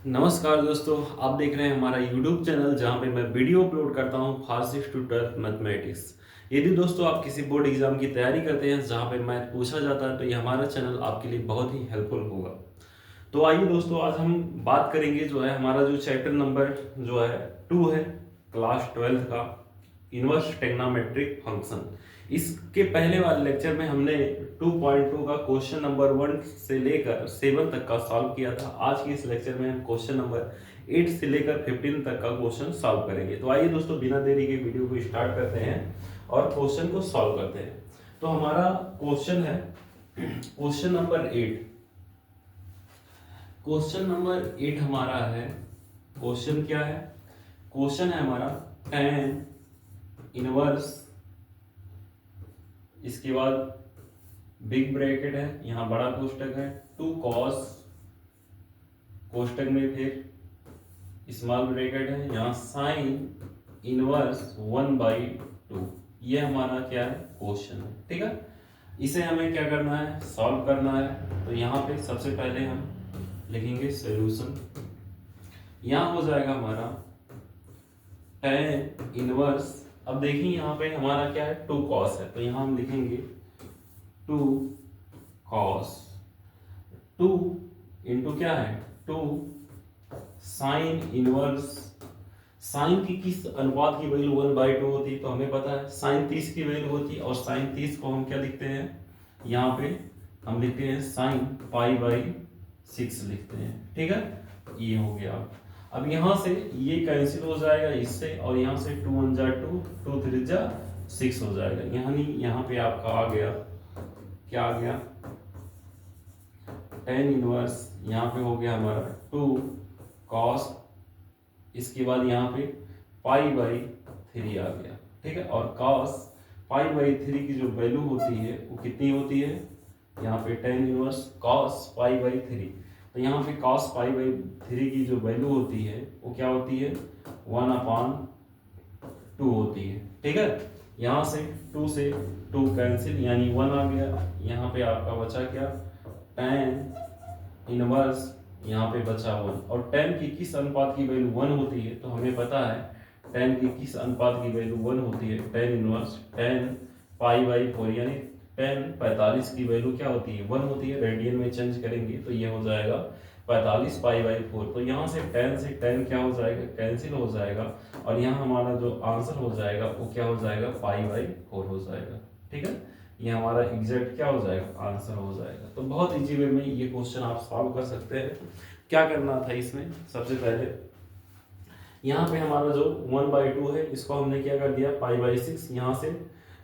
नमस्कार दोस्तों, आप देख रहे हैं हमारा YouTube चैनल जहां पे मैं वीडियो अपलोड करता हूं फॉर 6 टू 12 मैथमेटिक्स। यदि दोस्तों आप किसी बोर्ड एग्जाम की तैयारी करते हैं जहां पे मैथ पूछा जाता है तो ये हमारा चैनल आपके लिए बहुत ही हेल्पफुल होगा। तो आइए दोस्तों, आज हम बात करेंगे जो है हमारा जो चैप्टर नंबर जो है 2 है क्लास 12 का इनवर्स ट्रिग्नोमेट्रिक फंक्शन। इसके पहले वाले लेक्चर में हमने 2.2 का क्वेश्चन नंबर 1 से लेकर 7 तक का सॉल्व किया था। आज के इस लेक्चर में हम क्वेश्चन नंबर 8 से लेकर 15 तक का क्वेश्चन सॉल्व करेंगे। तो आइए दोस्तों, बिना देरी के वीडियो को स्टार्ट करते हैं और क्वेश्चन को सॉल्व करते हैं। तो हमारा क्वेश्चन है क्वेश्चन नंबर 8। क्वेश्चन नंबर 8 हमारा है, क्वेश्चन क्या है? क्वेश्चन है हमारा tan इनवर्स, इसके बाद बिग ब्रैकेट है, यहाँ बड़ा कोष्टक है, 2 cos, कोष्टक में फिर स्मॉल ब्रैकेट है, यहाँ साइन इनवर्स 1/2। ये हमारा क्या है? क्वेश्चन है। ठीक है, इसे हमें क्या करना है? सॉल्व करना है। तो यहाँ पे सबसे पहले हम लिखेंगे सॉल्यूशन। यहाँ हो जाएगा हमारा tan इनवर्स। अब देखिए यहाँ पे हमारा क्या है? 2 cos है, तो यहाँ हम लिखेंगे 2 cos 2 इंटू क्या है? 2 साइन इनवर्स। साइन की किस अनुपात की वैल्यू 1/2 होती है? तो हमें पता है साइन 30 की वैल्यू होती है, और साइन 30 को हम क्या लिखते हैं? यहाँ पे हम लिखते हैं साइन π/6 लिखते हैं। ठीक है, ये हो गया। अब यहाँ से ये कैंसिल हो जाएगा इससे, और यहाँ से 2 1 जा 2, 2 3 जा 6 हो जाएगा। यानी यहाँ पे आपका आ गया, क्या आ गया? tan इनवर्स यहाँ पे हो गया हमारा 2 cos, इसके बाद यहाँ पे π/3 आ गया। ठीक है, और cos π/3 की जो वैल्यू होती है वो कितनी होती है? यहाँ पे tan इनवर्स cos π/3, तो यहाँ पे cos π/3 की जो वैल्यू होती है वो क्या होती है? 1/2 होती है। ठीक है, यहाँ से 2 से 2 कैंसिल, यानी 1 आ गया। यहाँ पे आपका बचा क्या? tan इनवर्स, यहाँ पे बचा 1। और tan की किस अनुपात की वैल्यू 1 होती है? तो हमें पता है tan की किस अनुपात की वैल्यू 1 होती है? tan इनवर्स tan π/4, यानी tan 45 की वैल्यू क्या होती है? 1 होती है। रेडियन में चेंज करेंगे तो ये हो जाएगा 45 π/4। तो यहाँ से tan क्या हो जाएगा? कैंसिल हो जाएगा, और यहाँ हमारा जो आंसर हो जाएगा वो क्या हो जाएगा? π/4 हो जाएगा। ठीक है, ये हमारा एग्जैक्ट क्या हो जाएगा? आंसर हो जाएगा। तो बहुत इजी वे में ये क्वेश्चन आप सॉल्व कर सकते हैं। क्या करना था इसमें? सबसे पहले यहाँ पे हमारा जो 1/2 है इसको हमने क्या कर दिया? π/6। यहाँ से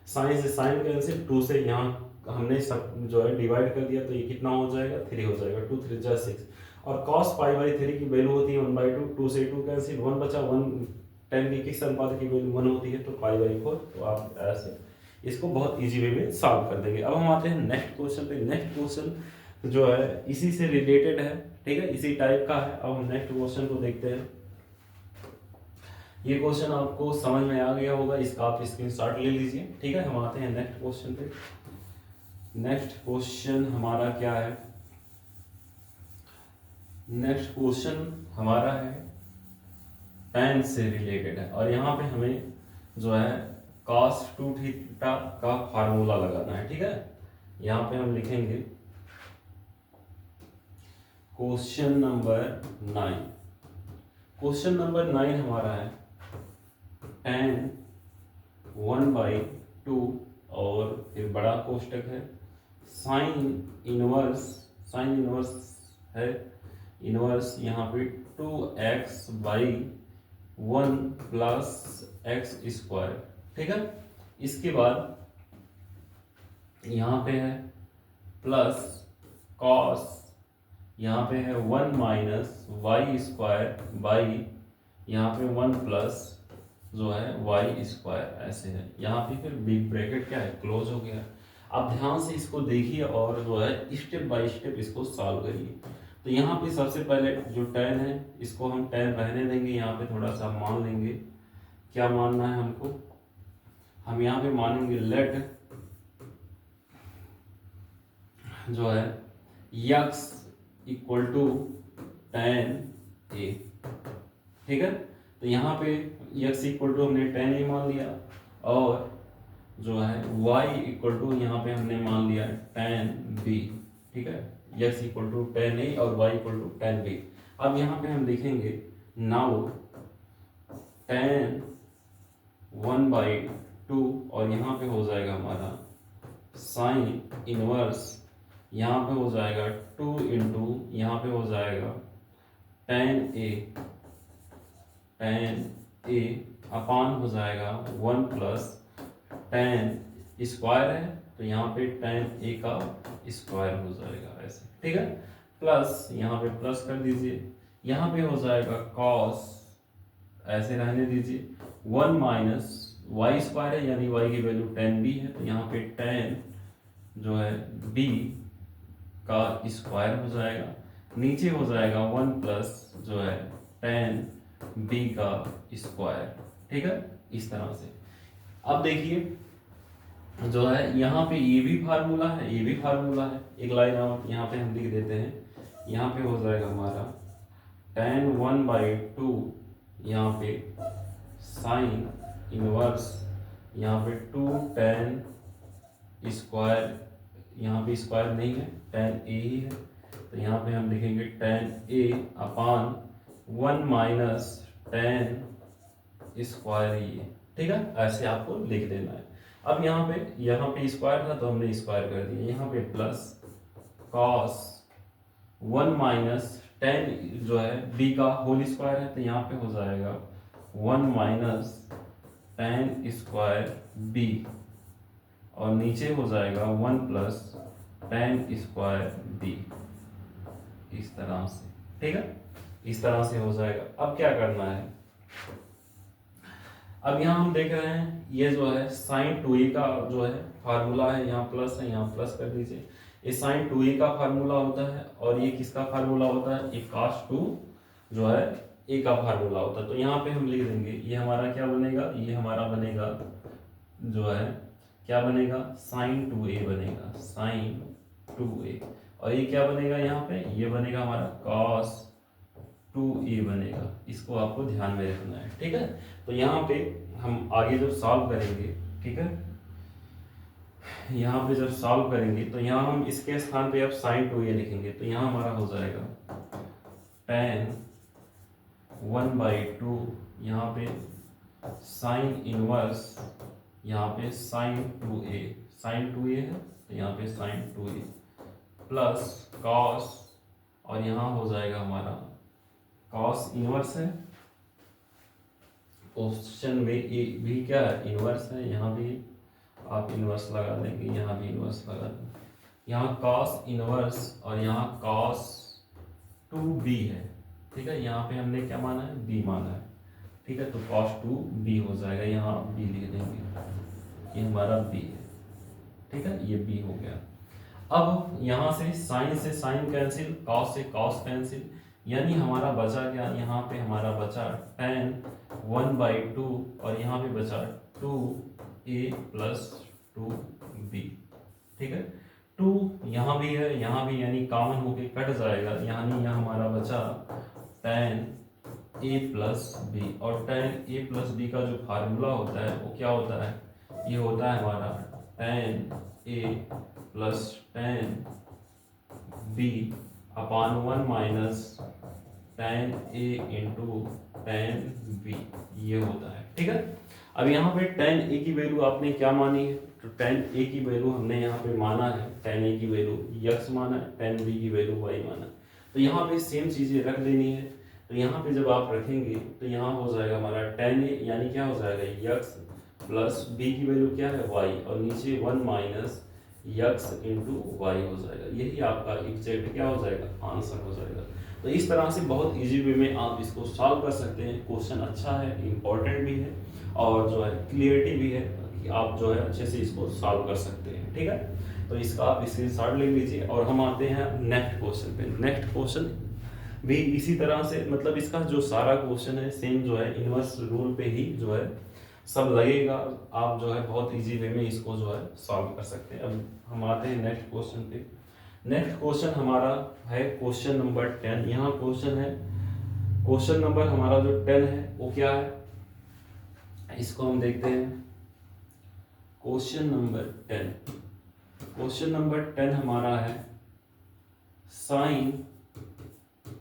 साइन कैंसिल, 2 से यहाँ हमने सब जो है डिवाइड कर दिया, तो ये कितना हो जाएगा? 3 हो जाएगा। 2 3 जा 6। और cos π/3 की वैल्यू होती है 1/2, 2 से 2 कैंसिल, 1 बचा। 1 tan की किस अनुपात की वैल्यू 1 होती है? तो π/4। तो आप ऐसे इसको बहुत इजी वे में सॉल्व कर देंगे। अब हम आते हैं नेक्स्ट क्वेश्चन पे। नेक्स्ट क्वेश्चन जो है इसी से रिलेटेड है। ठीक है, इसी टाइप का है। अब हम नेक्स्ट क्वेश्चन को देखते हैं। ये क्वेश्चन आपको समझ में आ गया होगा, इसका आप स्क्रीनशॉट ले लीजिए। ठीक है, हम आते हैं नेक्स्ट क्वेश्चन पे। नेक्स्ट क्वेश्चन हमारा क्या है? नेक्स्ट क्वेश्चन हमारा है tan से रिलेटेड है, और यहाँ पे हमें जो है cos 2 थीटा का फार्मूला लगाना है। ठीक है, यहाँ पे हम लिखेंगे क्वेश्चन नंबर 9। क्वेश्चन नंबर 9 हमारा है tan 1/2, और फिर बड़ा कोष्टक है, साइन इनवर्स है, इनवर्स यहाँ पे 2x/1 प्लस x²। ठीक है, इसके बाद यहाँ पे है प्लस cos, यहाँ पे है 1 माइनस y², यहाँ पे 1 प्लस जो है y², ऐसे है। यहाँ पे फिर बिग ब्रैकेट क्या है? क्लोज हो गया। आप ध्यान से इसको देखिए और जो है स्टेप बाय स्टेप इसको सॉल्व करिए। तो यहाँ पे सबसे पहले जो tan है इसको हम tan रहने देंगे, यहाँ पे थोड़ा सा मान लेंगे। क्या मानना है हमको? हम यहाँ पे मानेंगे लेट जो है x इक्वल टू tan ए, ठीक है। तो यहाँ पे x इक्वल टू हमने tan a मान लिया और जो है y इक्वल टू यहाँ पे हमने मान लिया tan b, ठीक है। x equal to tan a और y equal to tan b। अब यहाँ पे हम लिखेंगे नाउ tan 1/2 और यहाँ पे हो जाएगा हमारा साइन इनवर्स, यहाँ पे हो जाएगा 2 इंटू यहाँ पे हो जाएगा tan a अपान हो जाएगा 1 प्लस tan स्क्वायर है तो यहाँ पे tan a का स्क्वायर हो जाएगा ऐसे, ठीक है। प्लस यहाँ पे प्लस कर दीजिए, यहाँ पे हो जाएगा cos, ऐसे रहने दीजिए 1 माइनस वाई स्क्वायर है यानी y की वैल्यू tan b है तो यहाँ पे tan जो है b का स्क्वायर हो जाएगा, नीचे हो जाएगा 1 प्लस जो है tan b का स्क्वायर, ठीक है। इस तरह से अब देखिए जो है यहाँ पे ये भी फार्मूला है, ये भी फार्मूला है, एक लाइन और यहाँ पे हम लिख देते हैं। यहाँ पे हो जाएगा हमारा tan 1/2 यहाँ पे साइन इनवर्स यहाँ पे 2 tan स्क्वायर, यहाँ पे स्क्वायर नहीं है tan a ही है तो यहाँ पे हम लिखेंगे tan a upon 1 minus tan square ही है, ठीक है। ऐसे आपको लिख देना है। अब यहाँ पे स्क्वायर था तो हमने स्क्वायर कर दिया, यहाँ पे प्लस cos 1 माइनस tan जो है b का होल स्क्वायर है तो यहाँ पे हो जाएगा 1 माइनस tan स्क्वायर b और नीचे हो जाएगा 1 प्लस tan स्क्वायर b, इस तरह से, ठीक है। इस तरह से हो जाएगा। अब क्या करना है, अब यहाँ हम देख रहे हैं ये जो है साइन 2a का जो है फार्मूला है, यहाँ प्लस है, यहाँ प्लस कर दीजिए। ये साइन 2a का फार्मूला होता है और ये किसका फार्मूला होता है, ये cos 2 जो है a का फार्मूला होता है। तो यहाँ पे हम लिख देंगे ये हमारा क्या बनेगा, ये हमारा बनेगा जो है क्या बनेगा साइन 2a बनेगा, साइन 2a और ये क्या बनेगा यहाँ पे, ये बनेगा हमारा cos 2a बनेगा। इसको आपको ध्यान में रखना है, ठीक है। तो यहाँ पे हम आगे जब सॉल्व करेंगे, ठीक है, यहाँ पे जब सॉल्व करेंगे तो यहाँ हम इसके स्थान पे अब साइन 2a लिखेंगे तो यहाँ हमारा हो जाएगा tan 1/2 यहाँ पे साइन इनवर्स यहाँ पे साइन 2a है तो यहाँ पे साइन 2a प्लस cos और यहाँ हो जाएगा हमारा cos इनवर्स है, क्वेश्चन में ये भी क्या है इनवर्स है, यहाँ भी आप इनवर्स लगा देंगे, यहाँ भी इनवर्स लगा देंगे। यहाँ cos इनवर्स और यहाँ cos 2b है, ठीक है। यहाँ पे हमने क्या माना है, b माना है, ठीक है। तो cos 2b हो जाएगा, यहाँ b लिख देंगे, ये हमारा b है, ठीक है, ये b हो गया। अब यहाँ से साइन कैंसिल, cos से cos कैंसिल, यानी हमारा बचा क्या, यहाँ पे हमारा बचा tan 1/2 और यहाँ पे बचा 2a प्लस 2b, ठीक है। 2 यहाँ भी है, यहाँ भी, यानी कॉमन होके कट जाएगा, यानी यहाँ हमारा बचा tan a प्लस b और tan a प्लस b का जो फार्मूला होता है वो क्या होता है, ये होता है हमारा tan a plus tan b upon 1 minus tan a into tan b, ये होता है, ठीक है। अब यहाँ पे tan a की वैल्यू आपने क्या मानी है, तो tan a की वैल्यू हमने यहाँ पे माना है, tan a की वैल्यू x माना है, tan b की वैल्यू y माना है। तो यहाँ पे सेम चीजें रख देनी है। तो यहाँ पे जब आप रखेंगे तो यहाँ हो जाएगा हमारा tan a यानी क्या हो जाएगा x प्लस b की वैल्यू क्या है y और नीचे 1 माइनस x इंटू वाई हो जाएगा, यही आपका एग्जैक्ट क्या हो जाएगा, आंसर हो जाएगा। तो इस तरह से बहुत इजी वे में आप इसको सॉल्व कर सकते हैं। क्वेश्चन अच्छा है, इम्पोर्टेंट भी है और जो है क्लियरिटी भी है कि आप जो है अच्छे से इसको सॉल्व कर सकते हैं, ठीक है। तो इसका आप स्क्रीनशॉट ले लीजिए और हम आते हैं नेक्स्ट क्वेश्चन पे। नेक्स्ट क्वेश्चन भी इसी तरह से, मतलब इसका जो सारा क्वेश्चन है सेम जो है इनवर्स रूल पे ही जो है सब लगेगा। आप जो है बहुत इजी वे में इसको जो है सॉल्व कर सकते हैं। अब हम आते हैं नेक्स्ट क्वेश्चन पे। नेक्स्ट क्वेश्चन हमारा है क्वेश्चन नंबर 10। यहाँ क्वेश्चन है क्वेश्चन नंबर हमारा जो 10 है वो क्या है, इसको हम देखते हैं। क्वेश्चन नंबर 10, क्वेश्चन नंबर 10 हमारा है साइन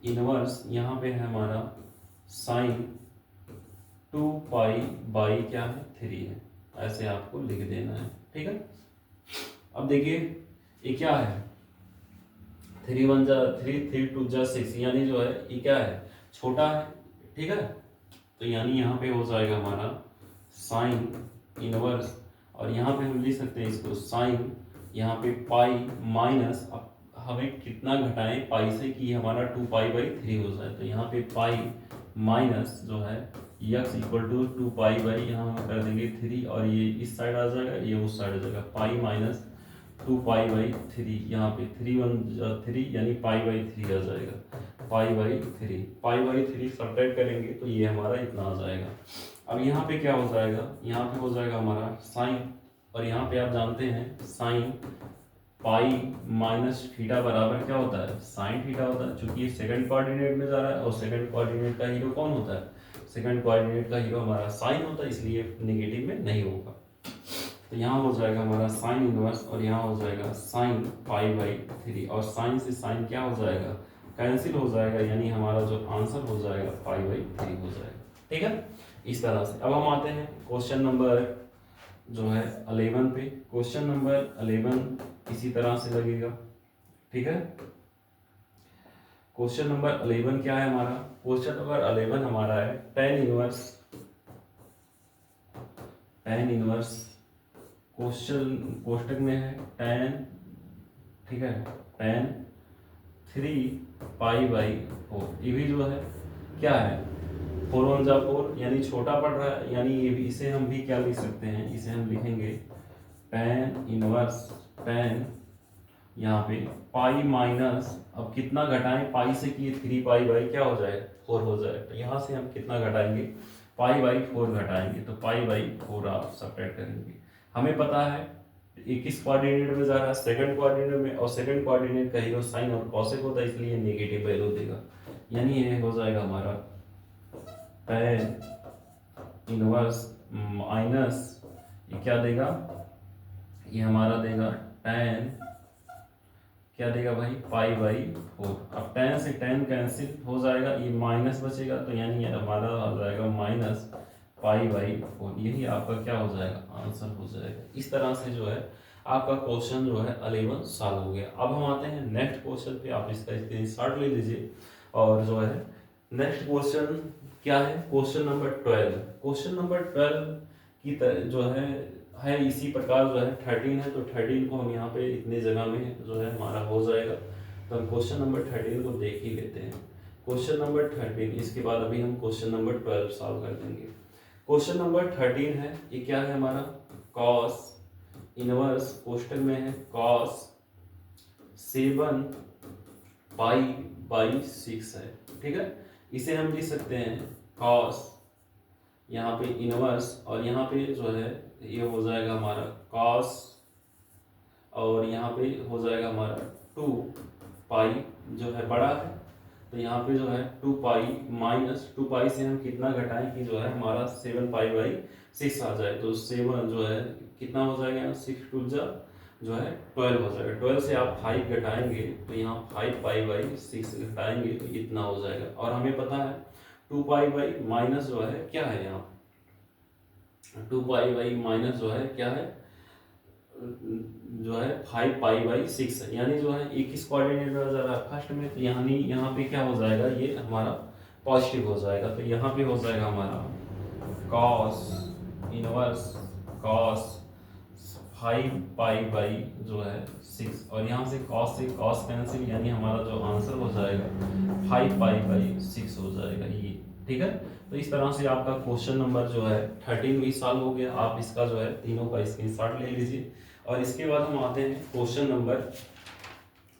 इनवर्स, यहाँ पे है हमारा साइन 2 पाई बाई क्या है 3 है, ऐसे आपको लिख देना है, ठीक है। अब देखिए ये क्या है, 3 1 जा 3, 3 2 जा 6, यानी जो है ये क्या है, छोटा है, ठीक है। तो यानी यहाँ पे हो जाएगा हमारा साइन इनवर्स, और यहाँ पे हम लिख सकते हैं इसको साइन, यहाँ पे पाई माइनस, अब हमें कितना घटाएं पाई से कि हमारा 2 पाई बाई 3 हो जाए, तो यहाँ पे पाई माइनस जो है x equal to 2 pi by, यहाँ हम कर देंगे 3, और ये इस साइड आ जाएगा, ये उस साइड आ जाएगा, पाई माइनस 2 पाई बाई 3, यहाँ पे 3 1 3 यानी पाई बाई 3 आ जाएगा, pi by 3, pi by 3 subtract करेंगे तो ये हमारा इतना आ जाएगा। अब यहाँ पे क्या हो जाएगा, यहाँ पे हो जाएगा हमारा साइन, और यहाँ पे आप जानते हैं साइन पाई माइनस थीटा बराबर क्या होता है, साइन थीटा होता है, चूंकि ये सेकंड कोऑर्डिनेट में जा रहा है, और सेकंड कोऑर्डिनेट का हीरो कौन होता है, सेकंड कोऑर्डिनेट का हीरो हमारा साइन होता है, इसलिए नेगेटिव में नहीं होगा। तो यहाँ हो जाएगा हमारा साइन इनवर्स, और यहाँ हो जाएगा साइन पाई बाई 3, और साइन से साइन क्या हो जाएगा, कैंसिल हो जाएगा, यानी हमारा जो आंसर हो जाएगा पाई बाई 3 हो जाएगा, ठीक है। इस तरह से अब हम आते हैं क्वेश्चन नंबर जो है 11 पे। क्वेश्चन नंबर 11 इसी तरह से लगेगा, ठीक है। क्वेश्चन नंबर 11 क्या है हमारा, क्वेश्चन नंबर 11 हमारा है tan inverse, tan inverse question कोष्टक में है tan, ठीक है, tan 3 पाई बाई 4, ये भी जो है क्या है 4 1 जा 4, यानी छोटा पड़ रहा है, यानी ये भी, इसे हम भी क्या लिख सकते हैं, इसे हम लिखेंगे tan इनवर्स tan, यहाँ पे पाई माइनस, अब कितना घटाएं पाई से कि 3 पाई बाई क्या हो जाए 4 हो जाए, तो यहाँ से हम कितना घटाएंगे, पाई बाई 4 घटाएंगे, तो पाई बाई 4 आप सब्ट्रैक्ट करेंगे। हमें पता है ये किस कोऑर्डिनेट में जा रहा है, सेकंड कोऑर्डिनेट में, और सेकंड कोऑर्डिनेट का हीरो साइन और कॉसेक होता है, इसलिए नेगेटिव वैल्यू देगा, यानी ये हो जाएगा हमारा tan इनवर्स माइनस, ये क्या देगा, ये हमारा देगा tan, क्या देगा भाई, पाई बाई 4। अब tan से tan कैंसिल हो जाएगा, ये माइनस बचेगा, तो यानी ये हमारा आ जाएगा माइनस पाई बाई 4, यही आपका क्या हो जाएगा, आंसर हो जाएगा। इस तरह से जो है आपका क्वेश्चन जो है 11 सॉल्व हो गया। अब हम आते हैं नेक्स्ट क्वेश्चन पे, आप इसका स्क्रीनशॉट ले लीजिए, और जो है नेक्स्ट क्वेश्चन क्या है, क्वेश्चन नंबर 12। क्वेश्चन नंबर 12 की जो है इसी प्रकार जो है 13 है, तो 13 को हम यहाँ पे इतने जगह में जो है हमारा हो जाएगा, तो हम क्वेश्चन नंबर 13 को देख ही लेते हैं। क्वेश्चन नंबर 13, इसके बाद अभी हम क्वेश्चन नंबर 12 सॉल्व कर देंगे। क्वेश्चन नंबर 13 है, ये क्या है हमारा, कॉस इनवर्स कोष्टक में है कॉस 7 पाई बाई 6 है, ठीक है। इसे हम लिख सकते हैं कॉस, यहाँ पे इनवर्स, और यहाँ पे जो है ये हो जाएगा हमारा कॉस, और यहाँ पे हो जाएगा हमारा 2 पाई जो है बड़ा है, तो यहाँ पे जो है 2 पाई माइनस 2 पाई से हम कितना घटाएं कि जो है हमारा 7 पाई बाई 6 आ जाए, तो 7 जो है कितना हो जाएगा, 6 2 जा जो है 12 हो जाएगा, 12 से आप 5 घटाएंगे तो यहाँ 5 पाई बाई 6 घटाएंगे तो इतना हो जाएगा। और हमें पता है 2 पाई बाई माइनस जो है क्या है, यहाँ 2 पाई बाई माइनस जो है क्या है, जो है 5 पाई बाई 6 है, यानी जो है एक किस कोऑर्डिनेट में जा रहा है फर्स्ट में, तो यानी यहाँ पे क्या हो जाएगा, ये हमारा पॉजिटिव हो जाएगा, तो यहाँ पे हो जाएगा हमारा cos inverse cos 5 pi by जो है 6, और यहाँ से कॉस कैंसिल, यानी हमारा जो आंसर हो जाएगा 5 पाई बाई 6 हो जाएगा ये, ठीक है। तो इस तरह से आपका क्वेश्चन नंबर जो है 13 भी सॉल्व हो गया। आप इसका जो है तीनों का स्क्रीनशॉट ले लीजिए, और इसके बाद हम आते हैं क्वेश्चन नंबर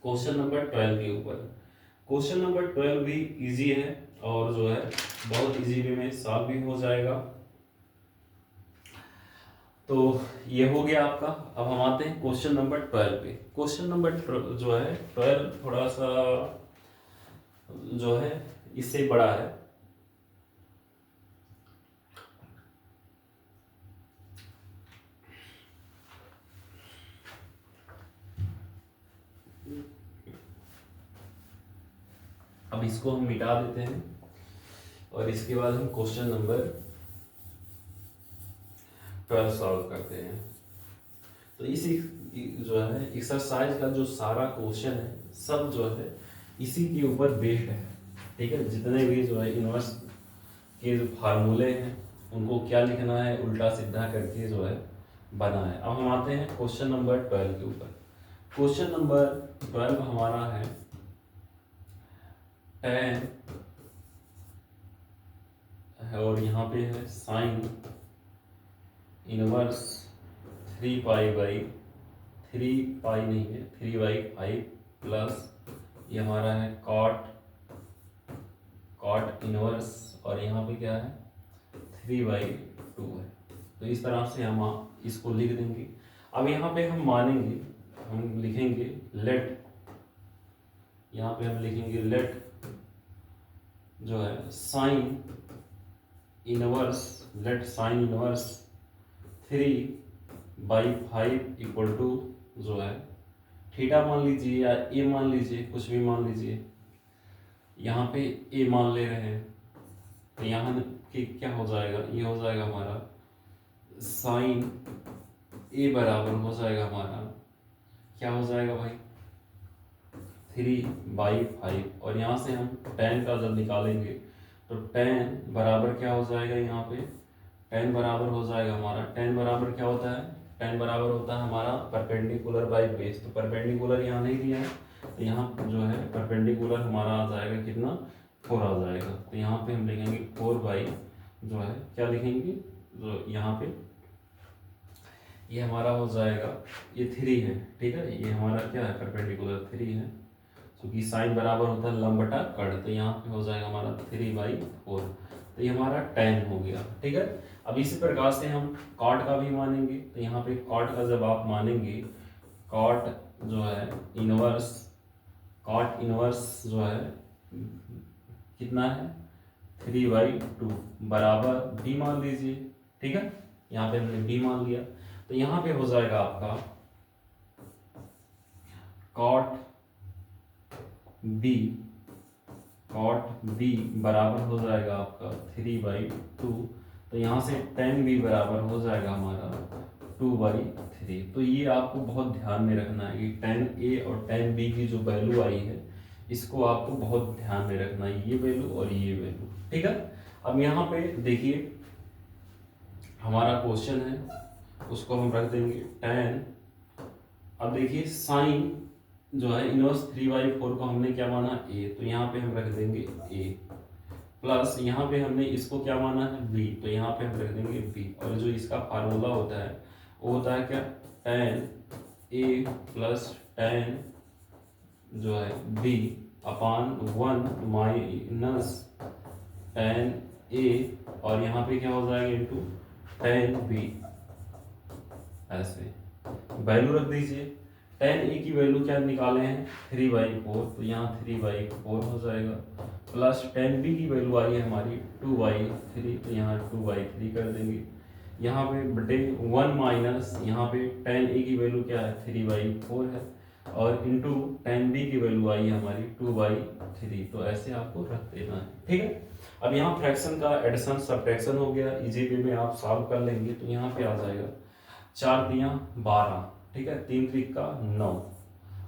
12 के ऊपर। क्वेश्चन नंबर 12 भी इजी है, और जो है बहुत इजी वे में सॉल्व भी हो जाएगा। तो ये हो गया आपका। अब हम आते हैं क्वेश्चन नंबर 12 पे। क्वेश्चन नंबर जो है 12 थोड़ा सा जो है इससे बड़ा है, अब इसको हम मिटा देते हैं और इसके बाद हम क्वेश्चन नंबर 12 सॉल्व करते हैं। तो इसी जो है एक्सरसाइज का जो सारा क्वेश्चन है सब जो है इसी के ऊपर बेस्ड है, ठीक है। जितने भी जो है इनवर्स के जो फार्मूले हैं उनको क्या लिखना है, उल्टा सीधा करके जो है बना है। अब हम आते हैं क्वेश्चन नंबर 12 के ऊपर। क्वेश्चन नंबर 12 हमारा है tan है और यहाँ पे है साइन इनवर्स 3 पाई बाई 3 पाई नहीं है 3/5 प्लस ये हमारा है कॉट इनवर्स और यहाँ पे क्या है 3/2 है। तो इस तरह से हम इसको लिख देंगे। अब यहाँ पे हम मानेंगे, हम लिखेंगे लेट, यहाँ पे हम लिखेंगे लेट जो है साइन इनवर्स 3/5 इक्वल टू जो है थीटा मान लीजिए या ए मान लीजिए, कुछ भी मान लीजिए। यहाँ पे ए मान ले रहे हैं तो यहाँ के क्या हो जाएगा, ये हो जाएगा हमारा साइन ए बराबर हो जाएगा हमारा क्या हो जाएगा भाई 3/5 और यहाँ से हम tan का जब निकालेंगे तो tan बराबर क्या हो जाएगा, यहाँ पे tan बराबर हो जाएगा हमारा, tan बराबर क्या होता है, tan बराबर होता है हमारा परपेंडिकुलर बाई बेस। तो परपेंडिकुलर यहाँ नहीं दिया है तो यहाँ जो है परपेंडिकुलर हमारा आ जाएगा कितना 4 आ जाएगा। तो यहाँ पे हम लिखेंगे 4 जो है क्या लिखेंगे, जो यहाँ पे ये हमारा हो जाएगा ये 3 है, ठीक है। ये हमारा क्या है परपेंडिकुलर 3 है क्योंकि साइन बराबर होता है लंब बटा कड़। तो यहाँ पे हो जाएगा हमारा 3/4। तो ये हमारा tan हो गया, ठीक है। अब इसी प्रकार से हम कॉट का भी मानेंगे। तो यहाँ पे कॉट का जब आप मानेंगे, कॉट जो है इनवर्स, कॉट इनवर्स जो है कितना है 3/2 बराबर b मान लीजिए, ठीक है। यहाँ पे हमने b मान लिया तो यहाँ पे हो जाएगा आपका कॉट b बराबर हो जाएगा आपका 3/2। तो यहाँ से tan b बराबर हो जाएगा हमारा 2/3। तो ये आपको बहुत ध्यान में रखना है कि tan a और tan b की जो वैल्यू आई है इसको आपको बहुत ध्यान में रखना है, ये वैल्यू और ये वैल्यू, ठीक है। अब यहाँ पे देखिए हमारा क्वेश्चन है उसको हम रख देंगे tan। अब देखिए साइन जो है इनवर्स 3/4 को हमने क्या माना a, तो यहाँ पे हम रख देंगे a प्लस यहाँ पे हमने इसको क्या माना है b, तो यहाँ पे हम रख देंगे b। और जो इसका फार्मूला होता है वो होता है क्या tan a प्लस tan जो है b upon 1 minus tan a और यहाँ पे क्या हो जाएगा इनटू tan b। ऐसे वैल्यू रख दीजिए। tan a की वैल्यू क्या निकाले हैं 3/4, तो यहाँ 3/4 हो जाएगा प्लस tan b की वैल्यू आई है हमारी 2/3, तो यहाँ 2/3 कर देंगे। यहाँ पे बटे 1 माइनस यहाँ पे tan a की वैल्यू क्या है 3/4 है और इंटू tan b की वैल्यू आई है हमारी 2/3। तो ऐसे आपको रख देना है, ठीक है। अब यहाँ फ्रैक्शन का एडिशन सब्ट्रैक्शन हो गया, इजी वे में आप सॉल्व कर लेंगे। तो यहाँ पे आ जाएगा 4 तियां 12, ठीक है, 3 त्रिक का 9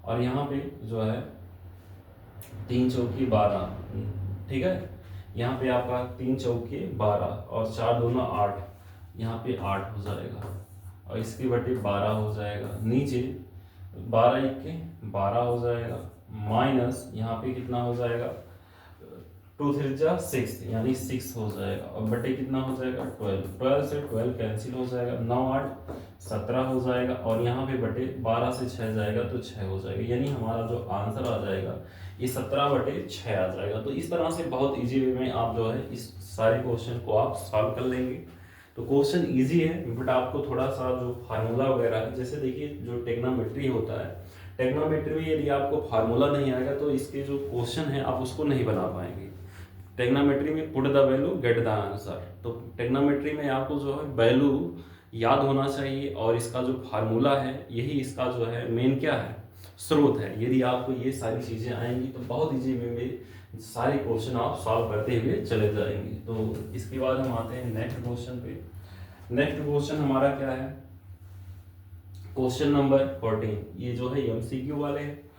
और यहाँ पे जो है 3 चौके 12, ठीक है। यहाँ पे आपका 3 चौके 12 और 4 दूना 8, यहाँ पे 8 हो जाएगा और इसके बटे 12 हो जाएगा। नीचे 12 इक्के 12 हो जाएगा माइनस यहाँ पे कितना हो जाएगा 2 3 6 यानी 6 हो जाएगा और बटे कितना हो जाएगा 12 से 12 कैंसिल हो जाएगा, 9 8 17 हो जाएगा और यहाँ पे बटे 12 से 6 जाएगा तो 6 हो जाएगा। यानी हमारा जो आंसर आ जाएगा ये 17/6 आ जाएगा। तो इस तरह से बहुत इजी वे में आप जो है इस सारे क्वेश्चन को आप सॉल्व कर लेंगे। तो क्वेश्चन इजी है बट आपको थोड़ा सा जो फार्मूला वगैरह है, जैसे देखिए जो टेक्नोमेट्री होता है, टेक्नोमेट्री में यदि आपको फार्मूला नहीं आएगा तो इसके जो क्वेश्चन है आप उसको नहीं बना पाएंगे। टेक्नोमेट्री में put the value get the answer. तो टेक्नोमेट्री में आपको जो है वैल्यू याद होना चाहिए और इसका जो फार्मूला है यही इसका जो है मेन क्या है स्रोत है। यदि आपको ये सारी चीज़ें आएंगी तो बहुत इजी वे में सारे क्वेश्चन आप सॉल्व करते हुए चले जाएंगे। तो इसके बाद हम आते हैं नेक्स्ट क्वेश्चन पे। नेक्स्ट क्वेश्चन हमारा क्या है, क्वेश्चन नंबर 14। ये जो है एमसीक्यू वाले हैं,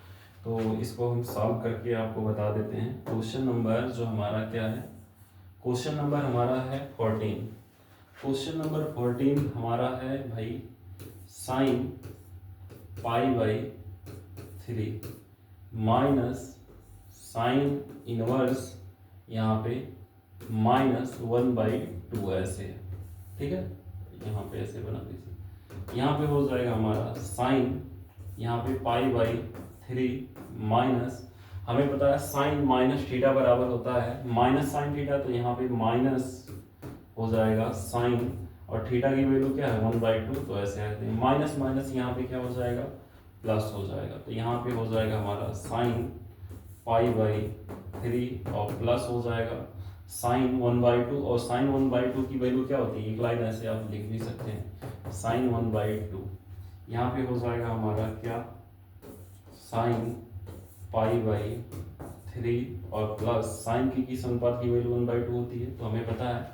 तो इसको हम सॉल्व करके आपको बता देते हैं। क्वेश्चन नंबर जो हमारा क्या है, क्वेश्चन नंबर हमारा है 14। क्वेश्चन नंबर 14 हमारा है भाई sine pi by 3 minus sine inverse यहाँ पे -1/2 ऐसे है, ठीक है। यहाँ पे ऐसे बना दीजिए, यहाँ पे हो जाएगा हमारा साइन यहाँ पे π/3 माइनस, हमें पता है साइन माइनस थीटा बराबर होता है माइनस साइन थीटा, तो यहाँ पे माइनस हो जाएगा साइन और थीटा की वैल्यू क्या है 1/2, तो ऐसे आते हैं माइनस माइनस यहाँ पे क्या हो जाएगा प्लस हो जाएगा। तो यहाँ पे हो जाएगा हमारा साइन π/3 और प्लस हो जाएगा साइन 1/2, और साइन 1/2 की वैल्यू क्या होती है, एक लाइन ऐसे आप लिख भी सकते हैं साइन 1/2। यहाँ पे हो जाएगा हमारा क्या साइन π/3 और प्लस साइन की किस अनुपात की वैल्यू 1/2 होती है, तो हमें पता है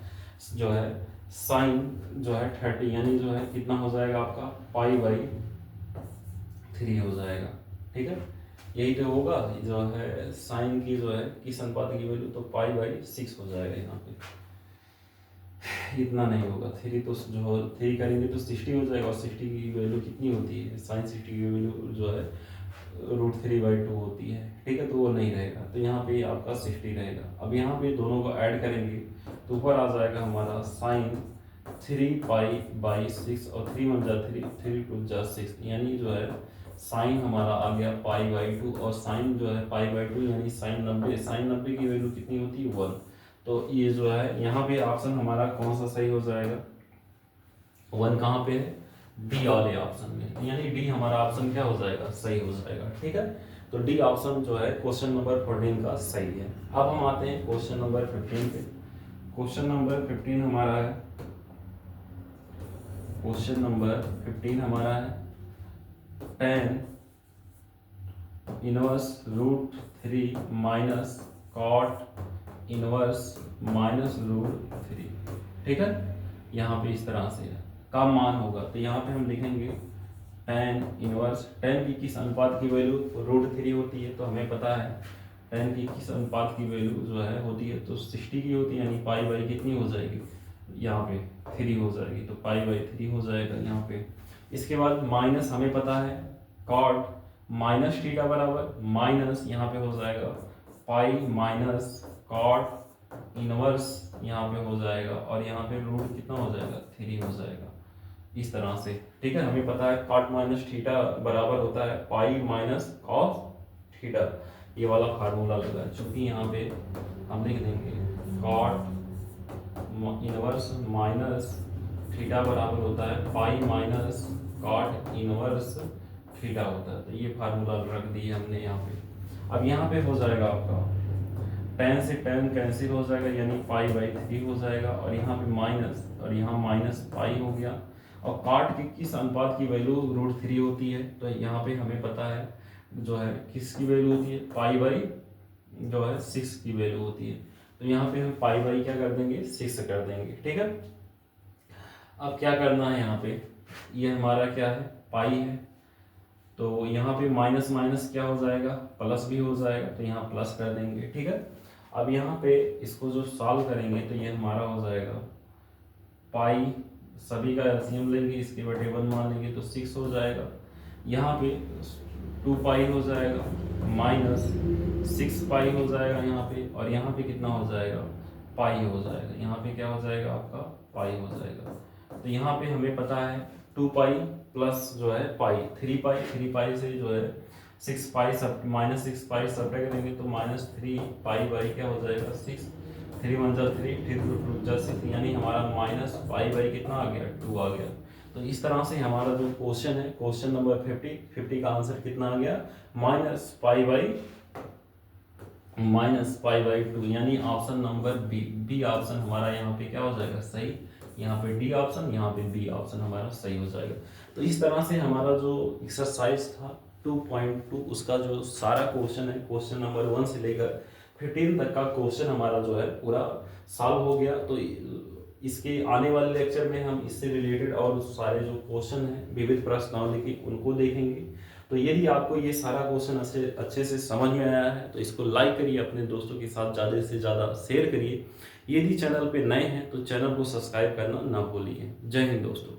जो है साइन जो है 30 यानी जो है कितना हो जाएगा आपका π/3 हो जाएगा, ठीक है। यही तो होगा जो है साइन की जो है किस अनुपात की वैल्यू, तो π/6 हो जाएगा। यहाँ पे इतना नहीं होगा, 3 तो जो 3 करेंगे तो 60 हो जाएगा, और 60 की वैल्यू कितनी होती है, साइन 60 की वैल्यू जो है √3/2 होती है, ठीक है। तो वो नहीं रहेगा, तो यहाँ पे आपका 60 रहेगा। अब यहाँ पे दोनों को ऐड करेंगे तो ऊपर आ जाएगा हमारा साइन 3π/6 और 3 1 जा 3 3 2 जा 6, यानी जो है साइन हमारा आ गया π/2, और साइन जो है π/2 यानी साइन 90, साइन 90 की वैल्यू कितनी होती है 1। तो ये जो है यहाँ पे ऑप्शन हमारा कौन सा सही हो जाएगा, 1 कहाँ पे है, डी वाले ऑप्शन में, यानी डी हमारा ऑप्शन क्या हो जाएगा सही हो जाएगा, ठीक है। तो डी ऑप्शन जो है क्वेश्चन नंबर 14 का सही है। अब हम आते हैं क्वेश्चन नंबर 15 पे। क्वेश्चन नंबर 15 हमारा है, क्वेश्चन नंबर 15 हमारा है tan inverse √3 minus cot inverse -√3, ठीक है। यहाँ पे इस तरह से का मान होगा, तो यहाँ पे हम लिखेंगे tan इनवर्स, tan की किस अनुपात की वैल्यू √3 होती है, तो हमें पता है tan की किस अनुपात की वैल्यू जो है होती है, तो 60 की होती है, यानी π/, कितनी हो जाएगी यहाँ पे 3 हो जाएगी, तो π/3 हो जाएगा यहाँ पे। इसके बाद माइनस हमें पता है कॉट माइनस थीटा बराबर माइनस यहाँ पे हो जाएगा पाई माइनस कॉट इनवर्स यहाँ पे हो जाएगा, और यहाँ पे रूट कितना हो जाएगा 3 हो जाएगा, इस तरह से, ठीक है। हमें पता है कॉट माइनस थीटा बराबर होता है पाई माइनस कॉस थीटा, ये वाला फार्मूला लगा है, चूंकि यहाँ पे हम लिख देंगे कॉट इनवर्स माइनस थीटा बराबर होता है pi minus cot inverse theta होता है, तो ये फार्मूला रख दिए हमने यहाँ पे। अब यहाँ पे हो जाएगा आपका tan से tan कैंसिल हो जाएगा, यानी π/3 हो जाएगा, और यहाँ पे माइनस और यहाँ माइनस पाई हो गया, और कॉट की किस अनुपात की वैल्यू √3 होती है, तो यहाँ पे हमें पता है जो है किसकी वैल्यू होती है π/6 की वैल्यू होती है, तो यहाँ पे हम π/, क्या कर देंगे 6 कर देंगे, ठीक है। अब क्या करना है, यहाँ पे ये हमारा क्या है पाई है, तो यहाँ पे माइनस माइनस क्या हो जाएगा प्लस भी हो जाएगा, तो यहाँ प्लस कर देंगे, ठीक है। अब यहाँ पे इसको जो सॉल्व करेंगे तो ये हमारा हो जाएगा पाई, सभी का एलसीएम लेंगे, इसके बटे 1 मान लेंगे तो 6 हो जाएगा, यहाँ पे 2π हो जाएगा माइनस 6π हो जाएगा यहाँ पे, और यहाँ पे कितना हो जाएगा पाई हो जाएगा, यहाँ पे क्या हो जाएगा आपका पाई हो जाएगा। तो यहाँ पे हमें पता है 2π प्लस जो है पाई 3π से जो है 6π सब -6π सब्ट्रैक्ट करेंगे तो -3π/, क्या हो जाएगा 6, 3 1 जा 3 3 2 जा 6, यानी हमारा -π/, कितना आ गया 2 आ गया। तो इस तरह से हमारा जो क्वेश्चन है क्वेश्चन नंबर 50 का आंसर कितना आ गया -π/2, यानी ऑप्शन नंबर बी ऑप्शन हमारा यहाँ पे क्या हो जाएगा सही, यहाँ पे डी ऑप्शन, यहाँ पे बी ऑप्शन हमारा सही हो जाएगा। तो इस तरह से हमारा जो एक्सरसाइज था 2.2 उसका जो सारा क्वेश्चन है, क्वेश्चन नंबर 1 से लेकर 15 तक का क्वेश्चन हमारा जो है पूरा सॉल्व हो गया। तो इसके आने वाले लेक्चर में हम इससे रिलेटेड और सारे जो क्वेश्चन हैं विविध प्रश्नावली के उनको देखेंगे। तो यदि आपको ये सारा क्वेश्चन अच्छे से समझ में आया है तो इसको लाइक करिए, अपने दोस्तों के साथ ज़्यादा से ज़्यादा शेयर करिए। यदि चैनल पे नए हैं तो चैनल को सब्सक्राइब करना ना भूलिए। जय हिंद दोस्तों।